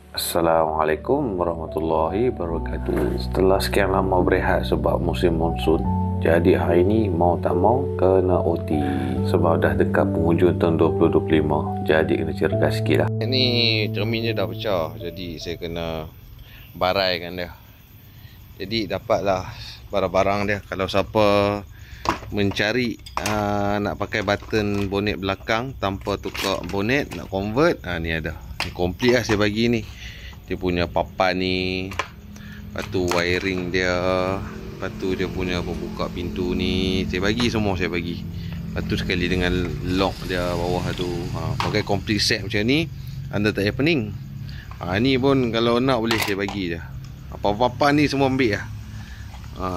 Assalamualaikum warahmatullahi wabarakatuh. Setelah sekian lama berehat sebab musim monsun, jadi hari ni mau tak mau kena OT sebab dah dekat penghujung tahun 2025. Jadi kena cergas sikit lah. Ni cerminnya dah pecah, jadi saya kena baraikan dia. Jadi dapatlah barang-barang dia. Kalau siapa mencari nak pakai button bonet belakang tanpa tukar bonet, nak convert, ni ada. Ni komplit lah saya bagi ni. Dia punya papan ni, lepas tu wiring dia, lepas tu dia punya pembuka pintu ni, saya bagi semua, saya bagi. Lepas tu sekali dengan lock dia bawah tu, pakai complete set macam ni, anda tak payah pening. Ni pun kalau nak boleh saya bagi je. Apa-apa ni semua ambil lah.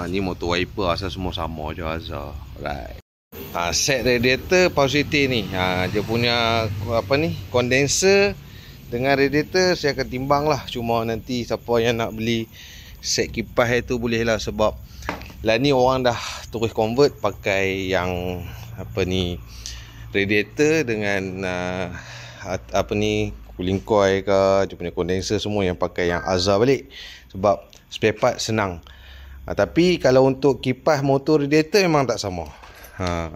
Ni motor wiper asal semua sama je Azhar. Alright. Set radiator power city ni, dia punya apa ni, condenser dengan radiator saya akan timbang lah. Cuma nanti siapa yang nak beli set kipas itu boleh lah, sebab lah ni orang dah terus convert pakai yang apa ni, radiator dengan apa ni, cooling coil ke, dia punya condenser semua yang pakai yang Azhar balik, sebab spare part senang. Tapi kalau untuk kipas motor radiator memang tak sama.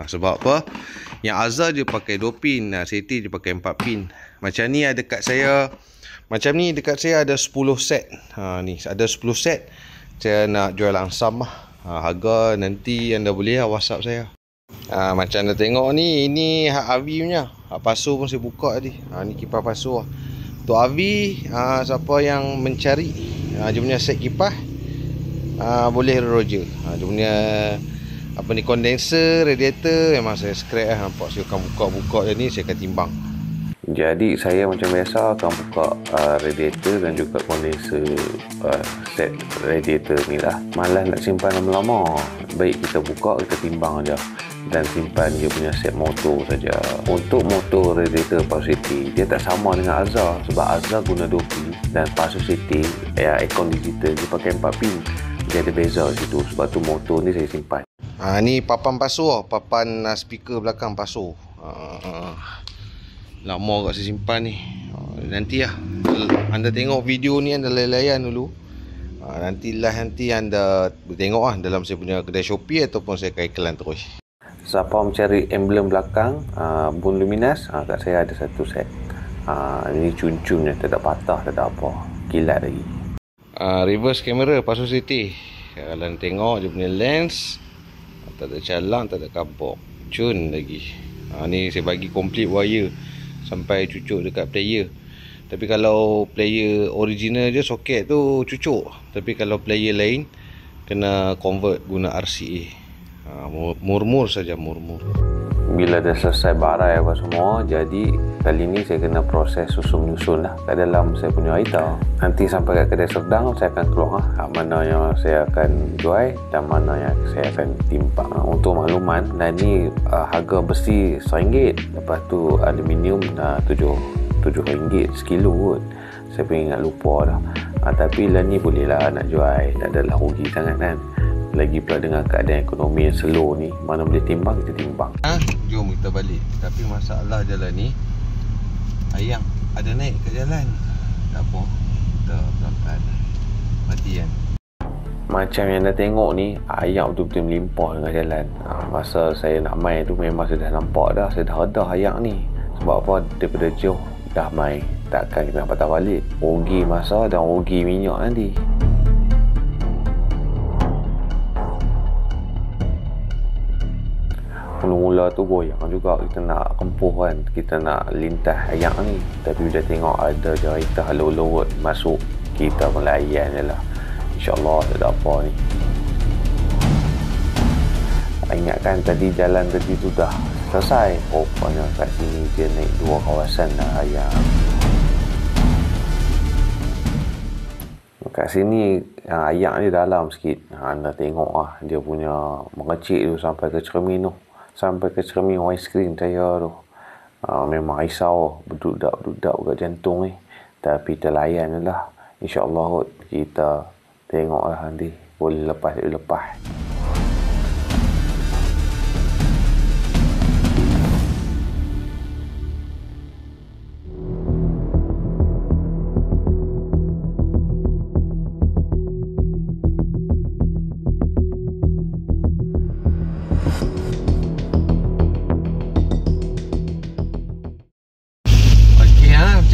Sebab apa? Yang Azhar dia pakai 2 pin, Seti dia pakai 4 pin. Macam ni ada dekat saya, macam ni dekat saya ada 10 set. Ni ada 10 set. Saya nak jual langsam lah. Harga nanti anda boleh lah WhatsApp saya. Macam anda tengok ni, ini hak Avi punya. Hak pasu pun saya buka tadi. Ni kipas pasu lah. Untuk Avi, siapa yang mencari dia punya set kipas, boleh Roger. Dia punya apa ni, condenser, radiator memang saya scrap lah. Nampak saya akan buka-buka je ni, saya akan timbang. Jadi saya macam biasa akan buka radiator dan juga condenser set radiator ni lah. Malas nak simpan lama-lama, baik kita buka, kita timbang je dan simpan dia punya set motor saja. Untuk motor radiator Power City, dia tak sama dengan Azhar, sebab Azhar guna 2 pin dan Power City aircon digital dia pakai 4 pin. Dia ada beza di situ, sebab tu motor ni saya simpan. Ni papan pasu lah, papan speaker belakang pasu. Lama kat saya simpan ni. Nanti lah anda tengok video ni, anda layan dulu. Nanti anda tengok lah dalam saya punya kedai Shopee ataupun saya akan iklan terus. Siapa mencari emblem belakang Bun Luminas, kat saya ada satu set. Ini cun-cunnya, tak ada patah, tak ada apa, kilat lagi. Reverse camera Pasu City. Kalau anda tengok dia punya lens, tak ada calang, tak ada kabok, cun lagi. Ni saya bagi complete wire sampai cucuk dekat player. Tapi kalau player original je, soket tu cucuk. Tapi kalau player lain, kena convert guna RCA. Murmur saja, murmur. Bila dah selesai barai apa semua, jadi kali ni saya kena proses susun-nyusun lah kat dalam saya punya Aita. Nanti sampai kat kedai Serdang, saya akan keluar mana yang saya akan jual dan mana yang saya akan timbang. Untuk makluman, dan ni harga besi RM1, lepas tu aluminium RM7 sekilo kot. Saya pun ingat lupa dah. Tapi lah ni boleh lah nak jual, tak adalah rugi sangat kan. Lagi pula dengan keadaan ekonomi yang slow ni, mana boleh timbang, kita timbang. Jom kita balik. Tapi masalah jalan ni, ayam ada naik kat jalan. Tak apa, kita pelan-pelan. Mati kan. Macam yang anda tengok ni, ayam betul-betul melimpah dengan jalan. Masa saya nak main tu memang saya dah nampak dah, saya dah redah ayam ni. Sebab apa? Daripada jauh dah main, takkan kita nak patah balik. Rugi masa dan rugi minyak nanti. Mula-mula tu goyang juga, kita nak kempuh kan, kita nak lintas ayak ni. Tapi bila tengok ada cerita halau-laut masuk, kita pun layan je lah. InsyaAllah tak ada apa ni. Ingatkan tadi jalan tadi tu dah selesai. Rupanya kat sini dia naik 2 kawasan dah ayak. Kat sini ayak ni dalam sikit. Anda tengok lah, dia punya mengecik tu sampai ke cermin tu. Sampai ke cermin windscreen saya tu. Memang risau, berdudak kat jantung ni. Tapi terlayan je lah. InsyaAllah kita tengok lah nanti. Boleh lepas.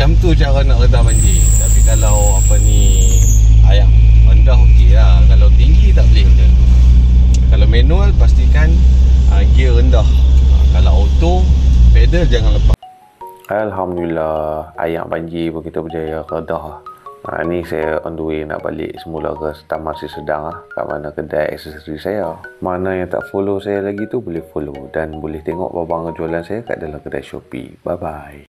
Macam tu cara nak redam banjir. Tapi kalau apa ni, air rendah okey lah. Kalau tinggi tak boleh macam tu. Kalau manual pastikan gear rendah. Kalau auto, pedal jangan lepas. Alhamdulillah, air banjir pun kita berjaya redah. Ni saya on the way nak balik semula ke Taman Sri Sedang kat mana kedai aksesori saya. Mana yang tak follow saya lagi tu boleh follow dan boleh tengok barang jualan saya kat dalam kedai Shopee. Bye bye.